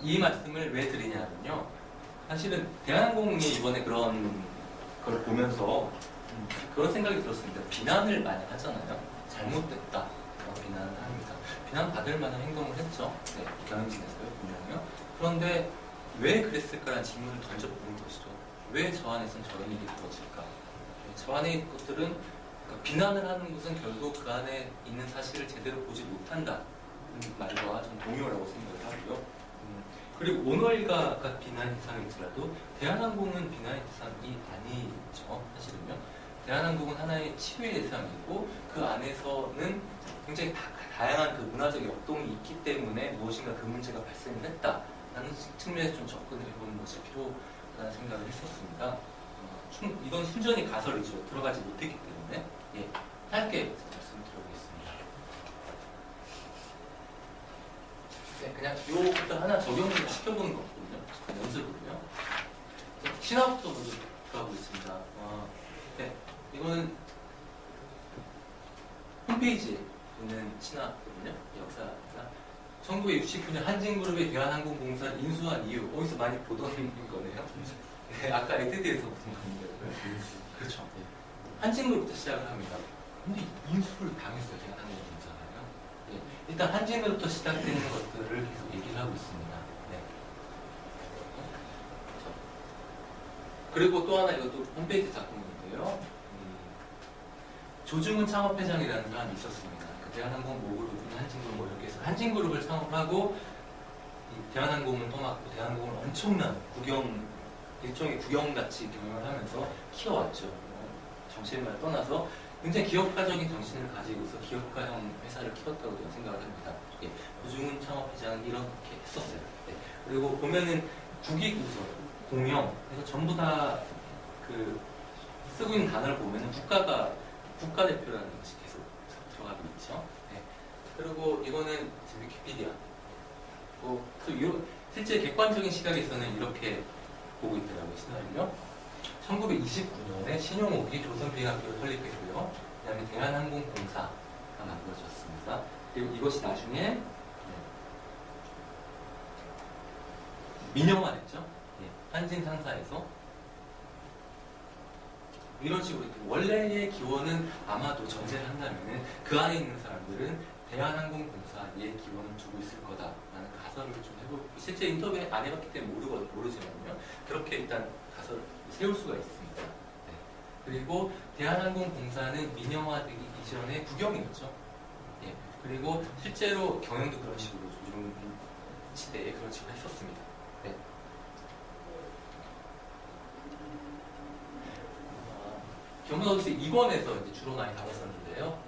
이 말씀을 왜 드리냐면요. 사실은 대한항공이 이번에 그런 걸 보면서 그런 생각이 들었습니다. 비난을 많이 하잖아요. 잘못됐다. 비난을 합니다. 비난받을 만한 행동을 했죠. 네, 경영진에서요, 분명히요. 그런데 왜 그랬을까라는 질문을 던져보는 것이죠. 왜 저 안에서는 저런 일이 벌어질까? 저 안에 있는 것들은 그러니까 비난을 하는 것은 결국 그 안에 있는 사실을 제대로 보지 못한다. 말과 전 동의하라고 생각을 하고요. 그리고 오너일가 아까 비난 대상일지라도 대한항공은 비난의 대상이 아니죠. 사실은요. 대한항공은 하나의 치유의 대상이고 그 안에서는 굉장히 다양한 그 문화적 역동이 있기 때문에 무엇인가 그 문제가 발생을 했다라는 측면에서 좀 접근을 해보는 것이 필요하다는 생각을 했었습니다. 이건 순전히 가설이죠. 들어가지 못했기 때문에 예, 짧게 말씀드려보겠습니다. 네, 그냥 요것도 하나 적용을 시켜보는 거거든요. 연습으로요. 신화부터 먼저 들어가고 있습니다. 네, 이거는 홈페이지에 있는 신화거든요. 역사가 1969년 한진그룹의 대한항공공사를 인수한 이유 어디서 많이 보던 거네요. 네, 아까 에테드에서 보던 겁니다. 그렇죠. 네. 한진그룹부터 시작을 합니다. 근데 인수를 당했어요. 대한항공공사가요. 네, 일단 한진으로부터 시작되는 것들을 계속 얘기를 하고 있습니다. 네. 그리고 또 하나 이것도 홈페이지 작품인데요. 조중훈 창업회장이라는 사람이 있었습니다. 그 대한항공 모그룹, 한진그룹 뭐 이렇게 해서 한진그룹을 창업하고 대한항공을 떠났고 대한항공을 엄청난 일종의 국영같이 경영을 하면서 키워왔죠. 정치를 떠나서 굉장히 기업가적인 정신을 가지고서 기업가형 회사를 키웠다고 저는 생각을 합니다. 예, 조중훈 창업회장은 이렇게 했었어요. 네. 그리고 보면은 국익우선, 공영, 그래서 전부 다 그 쓰고 있는 단어를 보면은 국가대표라는 것이 계속 들어가고 있죠. 네. 그리고 이거는 위키피디아. 실제 객관적인 시각에서는 이렇게 보고 있더라고요, 시나리오요. 1929년에 신용옥이 조선비행학교를 설립했고요. 그 다음에 대한항공공사가 만들어졌습니다. 그리고 이것이 나중에 민영화됐죠. 한진 상사에서 이런 식으로 원래의 기원은 아마도 전제를 한다면 그 안에 있는 사람들은 대한항공공사에 기원을 두고 있을 거다라는 가설을 좀 해보고 실제 인터뷰 안 해봤기 때문에 모르지만요. 그렇게 일단 가설을 세울 수가 있습니다. 네. 그리고 대한항공공사는 민영화되기 이전의 국영이었죠. 예. 그리고 실제로 경영도 그런 식으로 조중 시대에 그런 식으로 했었습니다. 네. 경문어디스 2권에서 이제 주로 많이 다뤘었는데요.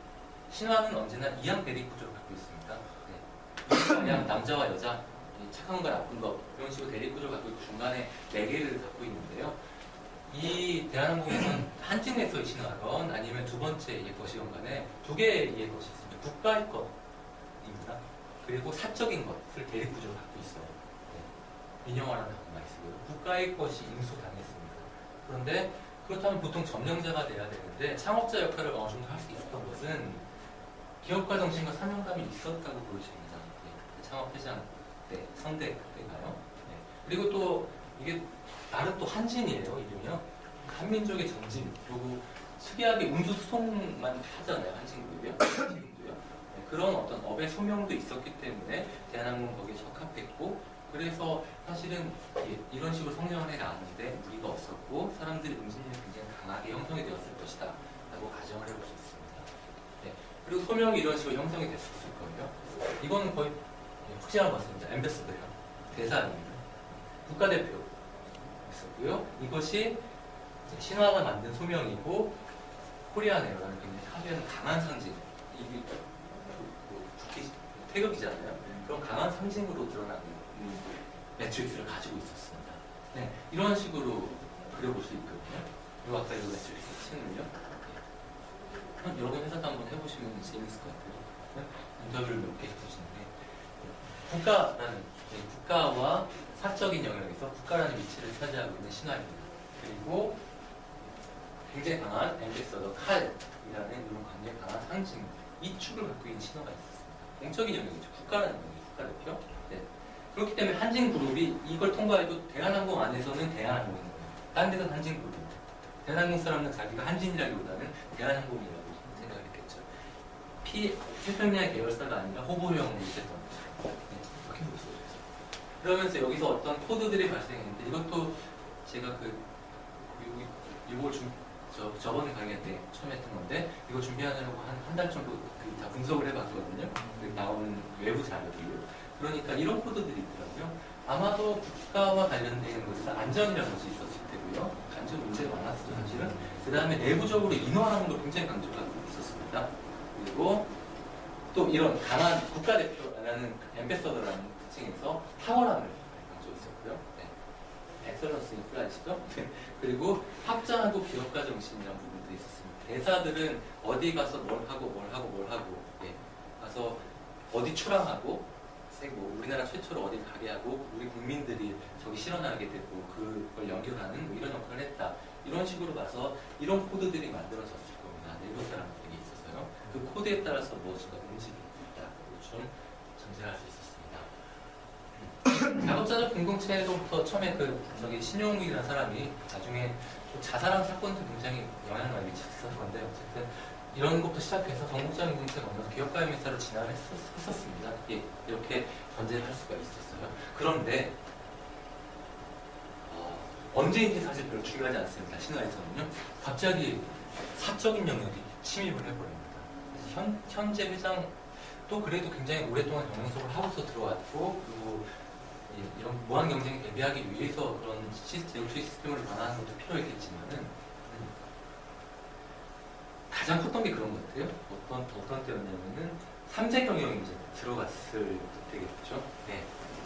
신화는 언제나 이양 대립 구조를 갖고 있습니다. 네. 양 남자와 여자, 착한 거 나쁜 거 이런 식으로 대립 구조를 갖고 있고 중간에 4개를 갖고 있는데요. 이 대한항공에서는 한진에서의 신화건 아니면 두 번째 것이건 간에 2개의 것이 있습니다. 국가의 것입니다. 그리고 사적인 것을 대립 구조를 갖고 있어요. 네. 민영화라는 단어가 있고요. 국가의 것이 인수당했습니다. 그런데 그렇다면 보통 점령자가 돼야 되는데 창업자 역할을 어느 정도 할 수 있었던 것은 기업가 정신과 사명감이 있었다고 보여집니다. 네. 창업회장 때, 선대 때가요. 네. 그리고 또 이게 나름 또 한진이에요, 이름이요. 한민족의 전진. 그리고 특이하게 운수수송만 하잖아요, 한진그룹이요. 한진그룹도요. 네. 그런 어떤 업의 소명도 있었기 때문에 대한항공 거기에 적합했고 그래서 사실은 이런 식으로 성장을 해 나왔는데 무리가 없었고 사람들의 응집력이 굉장히 강하게 형성이 되었을 것이다 라고 가정을 해볼 수 있습니다. 네. 그리고 소명이 이런 식으로 형성이 됐었을 거예요. 이거는 거의 확실한 것 같습니다. 엠베서더요. 대사입니다. 국가대표 있었고요. 이것이 신화가 만든 소명이고 코리아네어라는 굉장히 사회는 강한 상징 이게 국기 태극이잖아요. 그런 강한 상징으로 드러나는 매트릭스를 가지고 있었습니다. 네, 이런 식으로 그려볼 수 있거든요. 그리고 아까 이거 매트릭스 층을요. 네. 여러분 해석 한번 해보시면 재밌을 것 같아요. 네? 인터뷰를 몇 개 해주시는데 국가라는 국가와 사적인 영역에서 국가라는 위치를 차지하고 있는 신화입니다. 그리고 굉장히 강한 엠베서더 칼이라는 이런 굉장히 강한 상징 이 축을 갖고 있는 신화가 있었습니다. 공적인 영역이죠. 국가라는 영역이 국가대표. 네. 그렇기 때문에 한진그룹이 이걸 통과해도 대한항공 안에서는 대한항공인 거예요. 딴 데는 한진그룹입니다. 대한항공 사람은 자기가 한진이라기보다는 대한항공이라고 생각을 했겠죠. 태평양 계열사가 아니라 호보형으로 있었던 거죠. 네. 그러면서 여기서 어떤 코드들이 발생했는데 이것도 제가 이걸 저번에 강의 때 처음 했던 건데 이거 준비하느라고 한 달 정도 다 분석을 해봤거든요. 나오는 외부 자료들로. 그러니까 이런 코드들이 있더라고요. 아마도 국가와 관련된 것은 안전이라는 것이 있었을 테고요. 안전 문제가 많았었죠, 사실은. 그 다음에 내부적으로 인허하는 걸 굉장히 강조하고 있었습니다. 그리고 또 이런 강한 국가대표라는 앰베서더라는 특징에서 탁월함을 강조했었고요. 네. 엑셀런스 인플라이시죠. 네. 그리고 확장하고 기업가 정신이라는 부분도 있었습니다. 대사들은 어디 가서 뭘 하고 예. 가서 어디 출항하고 우리나라 최초로 어디 가게 하고 우리 국민들이 저기 실현하게 되고 그걸 연결하는 이런 역할을 했다. 이런 식으로 봐서 이런 코드들이 만들어졌을 겁니다. 내부 사람들이 있어서요. 그 코드에 따라서 무엇인가 움직이고 있다. 좀 전제할 수 있었습니다. 작업자적 공동체로부터 처음에 신용욱이라는 사람이 나중에 자살한 사건도 굉장히 영향을 많이 미쳤을 건데 어쨌든 이런 것부터 시작해서 전국적 공동체가 먼저 기업가의 회사로 진화를 했었습니다. 예, 이렇게 전제를 할 수가 있었어요. 그런데 언제인지 사실 별로 중요하지 않습니다. 신화에서는요. 갑자기 사적인 영역이 침입을 해버립니다. 그래서 현재 회장도 그래도 굉장히 오랫동안 경영속을 하고서 들어왔고 그리고 이런 무한 경쟁에 대비하기 위해서 그런 제휴 시스템을 변화하는 것도 필요했겠지만은 가장 컸던 게 그런 것 같아요. 어떤 때였냐면은 3세 경영이 이제 들어갔을 때겠죠. 네,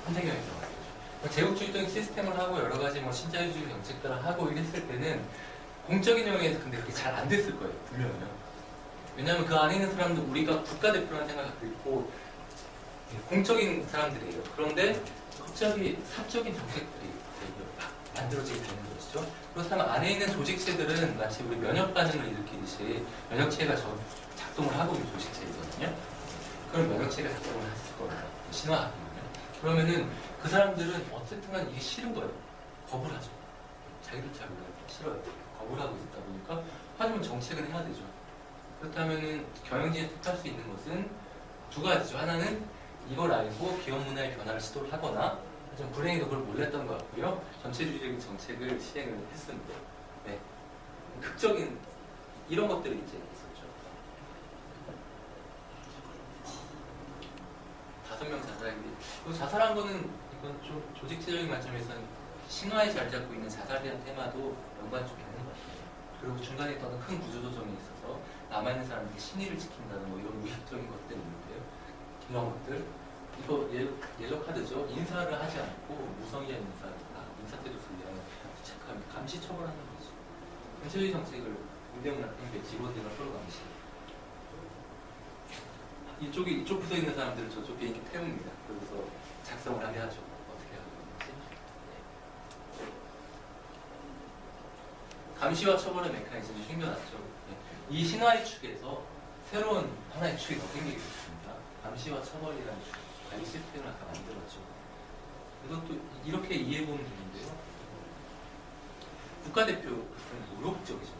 3세 경영이 들어갔죠. 제국주의적인 시스템을 하고 여러 가지 신자유주의 정책들을 하고 이랬을 때는 공적인 영역에서 근데 그렇게 잘 안 됐을 거예요. 분명히요. 왜냐하면 그 안에 있는 사람도 우리가 국가대표라는 생각을 갖고 있고 공적인 사람들이에요. 그런데 갑자기 사적인 정책들이 만들어지게 되는 것이죠. 그렇다면 안에 있는 조직체들은 마치 우리 면역 반응을 일으키듯이 면역체가 작동을 하고 있는 조직체이거든요. 그럼 면역체가 작동을 했을 거예요. 신화학이면요. 그러면은 그 사람들은 어쨌든 이게 싫은 거예요. 거부를 하죠. 자기도 잘 몰라요. 싫어요. 거부를 하고 있다 보니까 하지만 정책은 해야 되죠. 그렇다면은 경영진에 택할 수 있는 것은 두 가지죠. 하나는 이걸 알고 기업 문화의 변화를 시도를 하거나 좀 불행히도 그걸 몰랐던 것 같고요. 전체주의적인 정책을 시행을 했습니다. 네. 극적인 이런 것들이 이제 있었죠. 5명 자살하기. 그 자살한 거는 이건 좀 조직체적인 관점에서는 신화에 자리 잡고 있는 자살에 대한 테마도 연관이 좀 있는 것 같아요. 그리고 중간에 있던 큰 구조조정이 있어서 남아있는 사람들이 신의를 지킨다는 이런 우익적인 것들이 있는데요. 이런 것들. 이거 옐로 카드죠. 인사를 하지 않고 무성의한 인사 때도 불리한 부착하면 감시 처벌하는 거죠. 전체주의 정책을 문대문 학생들 직원들과 서로 감시. 이쪽 부서에 있는 사람들은 저쪽 비행기 태웁니다. 그래서 작성을 하게 하죠. 어떻게 하는 건지. 감시와 처벌의 메커니즘이 생겨났죠. 이 신화의 축에서 새로운 하나의 축이 더 생기겠습니다. 감시와 처벌이라는 축. 관리 시스템을 아까 만들었죠. 이것도 이렇게 이해해보면 되는데요. 국가대표는 모욕적이죠.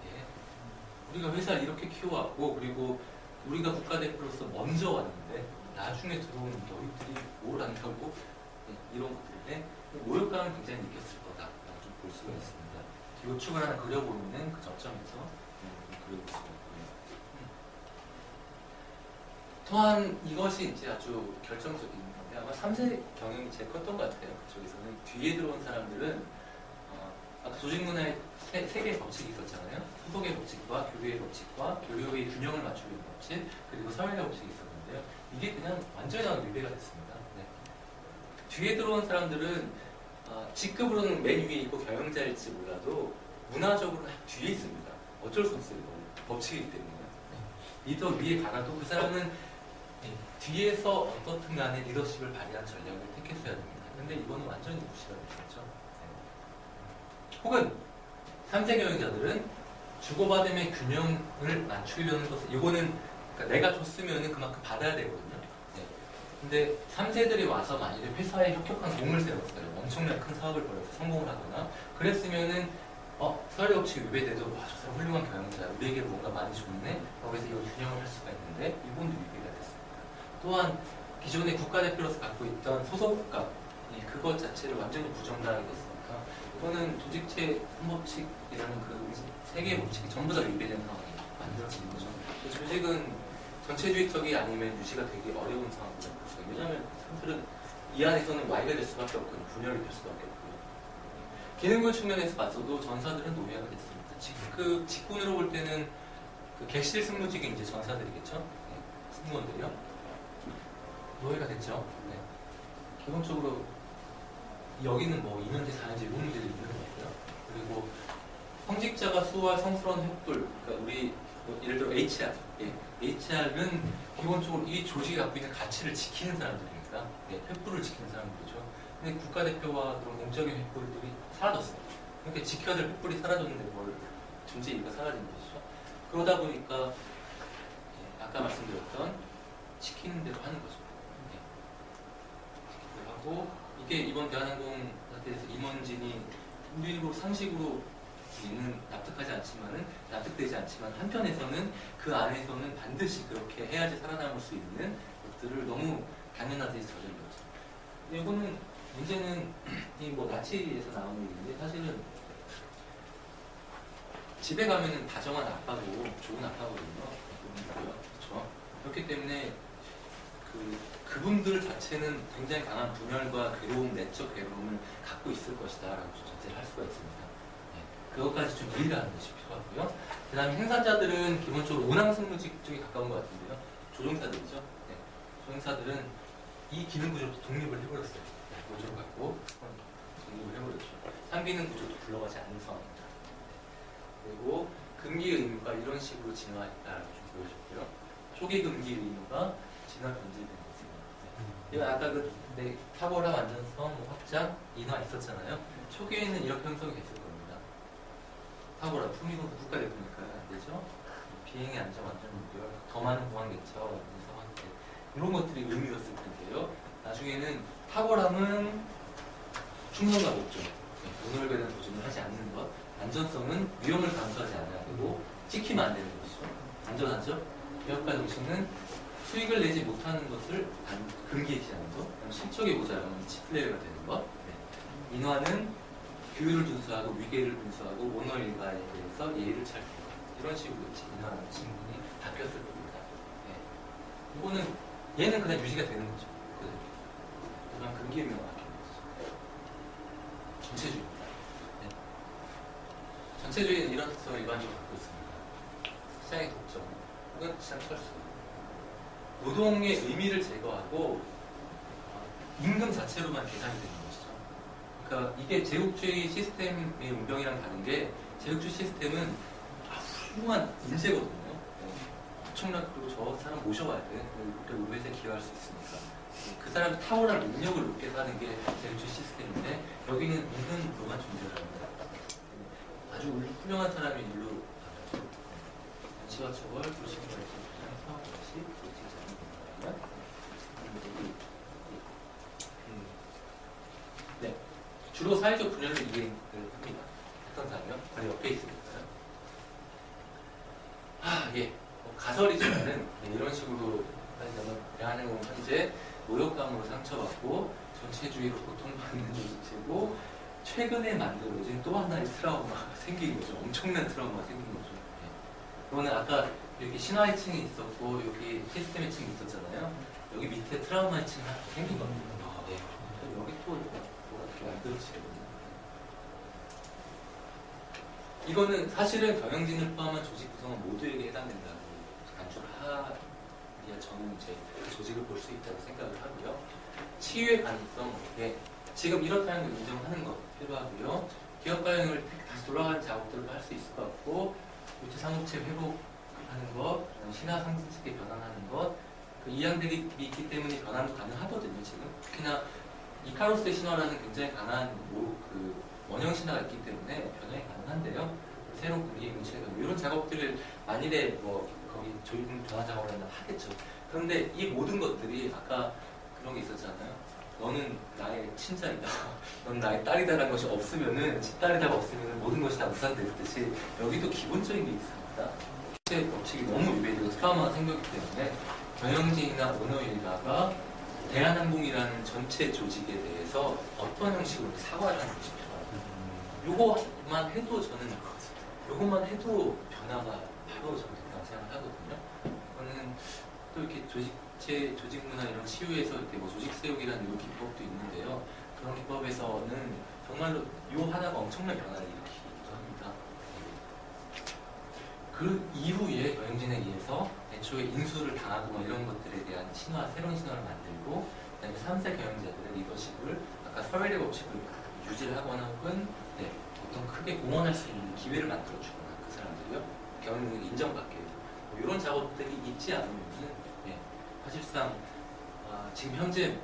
예. 우리가 회사를 이렇게 키워왔고, 그리고 우리가 국가대표로서 먼저 왔는데, 나중에 들어오는 너희들이 뭘 안다고? 예, 이런 것들에 모욕감을 굉장히 느꼈을 거다라고 좀 볼 수가 있습니다. 요축을 하나 그려보이는 그 접점에서 그려볼 수가 있고요. 또한 이것이 이제 아주 결정적인 건데 아마 3세 경영이 제일 컸던 것 같아요. 그쪽에서는 뒤에 들어온 사람들은 아까 조직문화의 세 개의 법칙이 있었잖아요. 후속의 법칙과 교류의 법칙과 교류의 균형을 맞추는 법칙 그리고 사회의 법칙이 있었는데요. 이게 그냥 완전히 위배가 됐습니다. 네. 뒤에 들어온 사람들은 직급으로는 맨 위에 있고 경영자일지 몰라도 문화적으로 뒤에 있습니다. 어쩔 수 없어요. 법칙이기 때문에. 리더 위에 가라도 그 사람은 뒤에서 어떻든 간에 리더십을 발휘한 전략을 택했어야 됩니다. 근데 이거는 완전히 무시가 됐었죠. 네. 혹은 3세 경영자들은 주고받음의 균형을 맞추려는 것은 이거는 그러니까 내가 줬으면 그만큼 받아야 되거든요. 네. 근데 3세들이 와서 만약에 회사에 혁혁한 공을 세웠어요. 엄청나게 큰 사업을 벌여서 성공을 하거나 그랬으면은 서열의 법칙이 위배돼도 저 사람 훌륭한 경영자야. 우리에게 뭔가 많이 줬네. 거기서 이걸 균형을 할 수가 있는데 이분도 위배가 됐습니다. 또한 기존의 국가대표로서 갖고 있던 소속감 그것 자체를 완전히 부정당하게 됐으니까 이거는 조직체 헌법칙이라는 그 세 개의 법칙이 전부 다 위배된 상황이 만들어지는 거죠. 조직은 전체주의적이 아니면 유지가 되게 어려운 상황이라고 봤어요. 왜냐하면 사람들은 이 안에서는 Y가 될 수밖에 없고 분열이 될 수밖에 없고요. 기능군 측면에서 봤어도 전사들은 노예가 됐습니다. 그 직군으로 볼 때는 그 객실 승무직이 이제 전사들이겠죠. 네, 승무원들이요. 노예가 됐죠. 네. 기본적으로 여기는 뭐 2년제, 4년제 이런 문제들이 있는 거고요. 그리고 성직자가 수호할 성스러운 횃불, 그러니까 우리 예를 들어 HR, HR은 기본적으로 이 조직이 갖고 있는 가치를 지키는 사람들입니다. 횃불을 지키는 사람들이죠. 근데 국가대표와 그런 공적인 횃불들이 사라졌어요. 그러니까 지켜야 될 횃불이 사라졌는데 뭘 존재 이유가 사라진 것이죠. 그러다 보니까 아까 말씀드렸던 시키는 대로 하는 거죠. 시키는 대로 하고 이게 이번 대한항공 사태에서 임원진이 우리로 상식으로 우리는 납득되지 않지만 한편에서는 그 안에서는 반드시 그렇게 해야지 살아남을 수 있는 것들을 너무 당연하듯이 저질렀죠. 근데 이거는 문제는 이 뭐 나치에서 나오는 얘기인데 사실은 집에 가면은 다정한 아빠고 좋은 아빠거든요. 그렇죠. 그렇기 때문에 그분들 자체는 굉장히 강한 분열과 괴로움, 내적 괴로움을 갖고 있을 것이다라고 전제를 할 수가 있습니다. 그것까지 좀 이해하는 것이 필요하고요. 그 다음에 생산자들은 기본적으로 운항승무직 쪽에 가까운 것 같은데요. 조종사들이죠. 네. 조종사들은 이 기능 구조부터 독립을 해버렸어요. 구조를 갖고 독립을 해버렸죠. 상기능 구조도 굴러가지 않는 상황입니다. 그리고 금기 의무가 이런 식으로 진화했다라고 좀 보여줬고요. 초기 금기 의무가 진화 변질된 것입니다. 네. 이거 아까 타보라 완전성, 확장, 인화 있었잖아요. 초기에는 이렇게 형성이 됐을 겁니다. 타보라 품위공사 국가대표니까 안 되죠. 비행의 안전 완전 무결, 더 많은 공항 개척, 완전성 이런 것들이 의미였을 텐데요. 나중에는 탁월함은 충성과 목적, 오늘 배는 도전을 하지 않는 것, 안전성은 위험을 감수하지 않아야 되고 찍히면 안 되는 것이죠. 안전하죠. 개혁과 정신은 수익을 내지 못하는 것을 금기시하는 것, 실적에 모자라면 디스플레이가 되는 것. 네. 인화는 규율을 준수하고 위계를 준수하고 오너 일가에 대해서 예의를 차리는 것. 이런 식으로 인화하는 신분이 바뀌었을 겁니다. 네. 이거는 얘는 그냥 유지가 되는 거죠. 그냥 금기 의미가 바뀌는 거죠. 전체주의입니다. 네. 전체주의는 이런 특성을 일반적으로 갖고 있습니다. 시장의 독점, 혹은 시장 철수. 노동의 의미를 제거하고 임금 자체로만 계산이 되는 것이죠. 그러니까 이게 제국주의 시스템의 운명이랑 다른 게 제국주의 시스템은 훌륭한 인재거든요. 엄청나게 그리고 저 사람 모셔와야 돼. 그렇게 우리 회사에 기여할 수 있으니까. 그 사람이 탁월한 능력을 높게 사는 게 제국주의 시스템인데 여기는 임금으로만 존재를 합니다. 아주 훌륭한 사람이 일로 가죠. 시와 처벌, 불신과 일치부장, 사업관시, 네, 주로 사회적 분열을 이해를 합니다. 어떤 사람이요? 바로 옆에 있습니다. 예, 가설이지만은 이런 식으로 하자면 대한항공 현재 모욕감으로 상처받고 전체주의로 고통받는 조직체고 최근에 만들어진 또 하나의 트라우마가 생긴 거죠. 엄청난 트라우마가 생긴 거죠. 그거는 아까 이렇게 신화의 층이 있었고 여기 시스템의 층이 있었잖아요. 여기 밑에 트라우마의 층이 하나 생긴 겁니다. 네. 여기 또 이렇게 만들어지거든요. 이거는 사실은 경영진을 포함한 조직 구성은 모두에게 해당된다고 간주를 하기야 저는 이제 그 조직을 볼 수 있다고 생각을 하고요. 치유의 가능성, 지금 이렇다는 걸 인정하는 것 필요하고요. 기업 가형을 다시 돌아가는 작업들을 할 수 있을 것 같고 유체 상호체 회복하는 것, 신화 상승체계 변환하는 것, 그 이양들이 있기 때문에 변환도 가능하거든요. 지금 특히나 이카로스의 신화라는 굉장히 강한 그 원형 신화가 있기 때문에 변환이 가능한데요. 새로운 구리의 문체가 이런 작업들을 만일에 뭐 거기 조율 변화 작업을 하면 하겠죠. 그런데 이 모든 것들이 아까 그런 게 있었잖아요. 너는 나의 친자이다. 넌 나의 딸이다라는 것이 없으면은 친딸이다가 없으면 모든 것이 다 무산되듯이 여기도 기본적인 게 있습니다. 의 법칙이 너무 위배되고 트라우마가 생겼기 때문에 경영진이나 오너일가가 대한항공이라는 전체 조직에 대해서 어떤 형식으로 사과를 하는 것이 필요합니다. 요거만 해도 저는 요것만 해도 변화가 바로 저는 된다고 생각하거든요. 저는 또 이렇게 조직 문화 이런 치유에서 이렇게 뭐 조직 세우기라는 요 기법도 있는데요. 그런 기법에서는 정말로 요 하나가 엄청난 변화를 일으키기도 합니다. 그 이후에 경영진에 의해서 애초에 인수를 당하고 뭐 이런 것들에 대한 새로운 신화를 만들고, 그다음에 3세 경영자들의 리더십을 아까 서열의 법칙을 유지를 하거나 혹은 어떤 크게 공헌할 수 있는 기회를 만들어주거나 그 사람들이요 경영진에게 인정받게 되고 뭐 이런 작업들이 있지 않으면은 사실상 지금 현재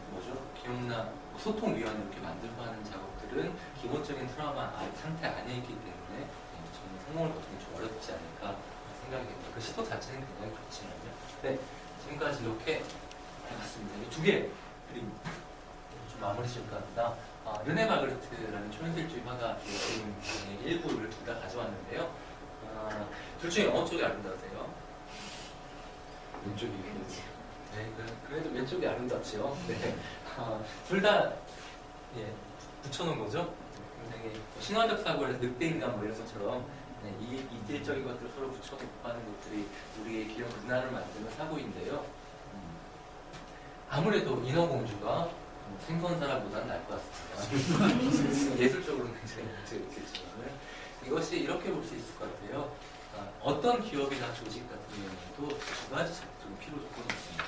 기업문화 소통위원회 이렇게 만들고 하는 작업들은 기본적인 트라우마 상태 안에 있기 때문에 저는 성공을 거두기 좀 어렵지 않을까 생각이 됩니다. 그 시도 자체는 굉장히 좋지만요. 네, 지금까지 이렇게 해봤습니다. 이 두 개 그림 좀 마무리 지을까 합니다. 르네 마그르트라는 초현실주의 화가 그림 일부를 둘 다 가져왔는데요. 둘 중에 어느 쪽이 아름다우세요? 왼쪽이. 네, 그래도 왼쪽이 아름답죠. 네. 둘 다 붙여놓은 거죠. 굉장히 신화적 사고에서 늑대인간 뭐 이런 것처럼 이질적인 것들을 서로 붙여놓고 하는 것들이 우리의 기업 문화를 만드는 사고인데요. 아무래도 인어공주가 생선사람보다는 나을 것 같습니다. 예술적으로는 굉장히 문제겠지만 이것이 이렇게 볼 수 있을 것 같아요. 어떤 기업이나 조직 같은 경우에도 두 가지 좀 필요 조건이 있습니다.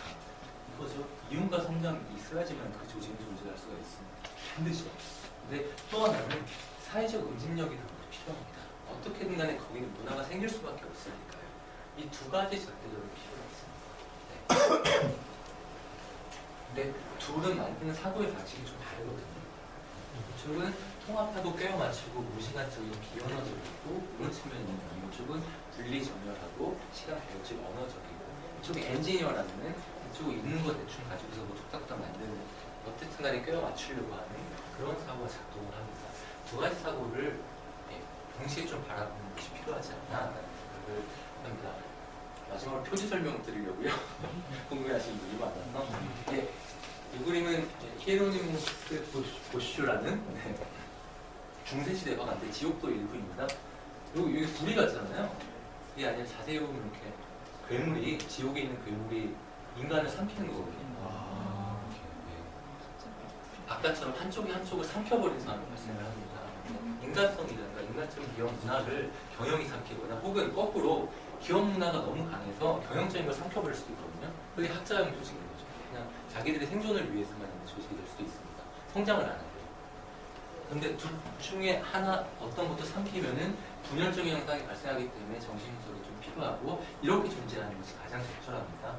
이거죠. 이윤과 성장이 있어야지만 그 조직이 존재할 수가 있습니다. 반드시. 근데 또 하나는 사회적 응집력이 필요합니다. 어떻게든 간에 거기는 문화가 생길 수밖에 없으니까요. 이 두 가지 절대적으로 필요가 있습니다. 근데 둘은 만드는 사고의 방식이 좀 다르거든요. 이쪽은 통합하고 꿰어 맞추고 무시간적이고 비언어적이고 이런 측면이 있는 거예요. 이쪽은 분리정렬하고 시간 배역적 언어적이고 이쪽이 엔지니어라는 이쪽에 있는 거 대충 가지고서 뭐 툭탁툭탁 만드는 어쨌든 간에 꿰어 맞추려고 하는 그런 사고가 작동을 합니다. 두 가지 사고를 동시에 좀 바라보는 것이 필요하지 않나 생각을 합니다. 마지막으로 표지 설명 드리려고요. 궁금해하시는 분이 많아서 이 그림은 히에로니무스 보슈라는 중세시대 화가인데 지옥도 일부입니다. 여기 불이 같잖아요. 이게 아니라 자세히 보면 이렇게 괴물이 지옥에 있는 괴물이 인간을 삼키는 거거든요. 아까처럼 한쪽이 한쪽을 삼켜버린 사람이 발생을 합니다. 인간성이라든가 인간적인 기업 문화를 경영이 삼키거나 혹은 거꾸로 기업 문화가 너무 강해서 경영적인 걸 삼켜버릴 수도 있거든요. 그게 학자형 조직인 거죠. 그냥 자기들의 생존을 위해서만 있는 조직이 될 수도 있습니다. 성장을 안 하고요. 근데 둘 중에 하나 어떤 것도 삼키면은 분열적인 현상이 발생하기 때문에 정신분석이 좀 필요하고 이렇게 존재하는 것이 가장 적절합니다.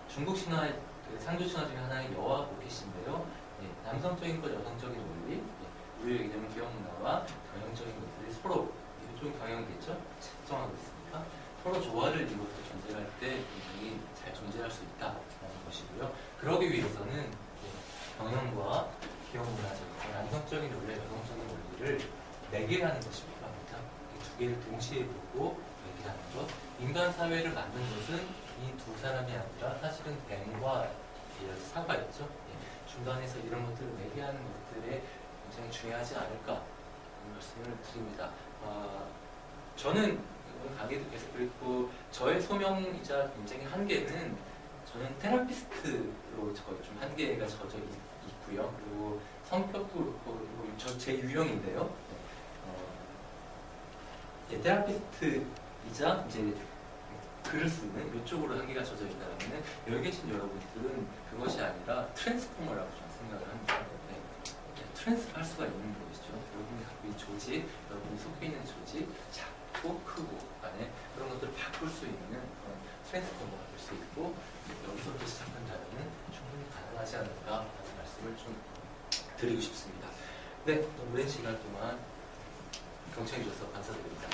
중국 신화의 상조 신화 중에 하나의 여와 보켓인데요. 남성적인 것, 여성적인 원리, 우리의 개념은 기업 문화와 경영적인 것들이 서로 좀 경영이겠죠? 작동하고 있습니다. 서로 조화를 이루어서 존재할 때 굉장히 잘 존재할 수 있다는 것이고요. 그러기 위해서는 경영과 기업 문화적, 남성적인 원리, 여성적인 원리를 매개하는 것이 필요합니다. 이 두 개를 동시에 보고 매개하는 것. 인간 사회를 만든 것은 이 두 사람이 아니라 사실은 뱀과 사과였죠. 중간에서 이런 것들을 매개하는 것들에 굉장히 중요하지 않을까 하는 말씀을 드립니다. 저는 오늘 강의도 계속 그랬고 저의 소명이자 굉장히 한계는 저는 테라피스트로 좀 한계가 젖어 있고요. 그리고 성격도 그렇고 제 유형인데요. 테라피스트이자 이제 글을 쓰는 이쪽으로 한계가 젖어 있다면 여기 계신 여러분들은 그것이 아니라 트랜스포머라고 저는 생각을 합니다. 트랜스를 할 수가 있는 것이죠. 여러분이 갖고 있는 조직, 여러분이 속해 있는 조직, 작고 크고 간에 그런 것들을 바꿀 수 있는 그런 트랜스포머가 될 수 있고 여기서부터 시작한다면 충분히 가능하지 않을까 하는 말씀을 좀 드리고 싶습니다. 네, 오랜 시간 동안 경청해 주셔서 감사드립니다.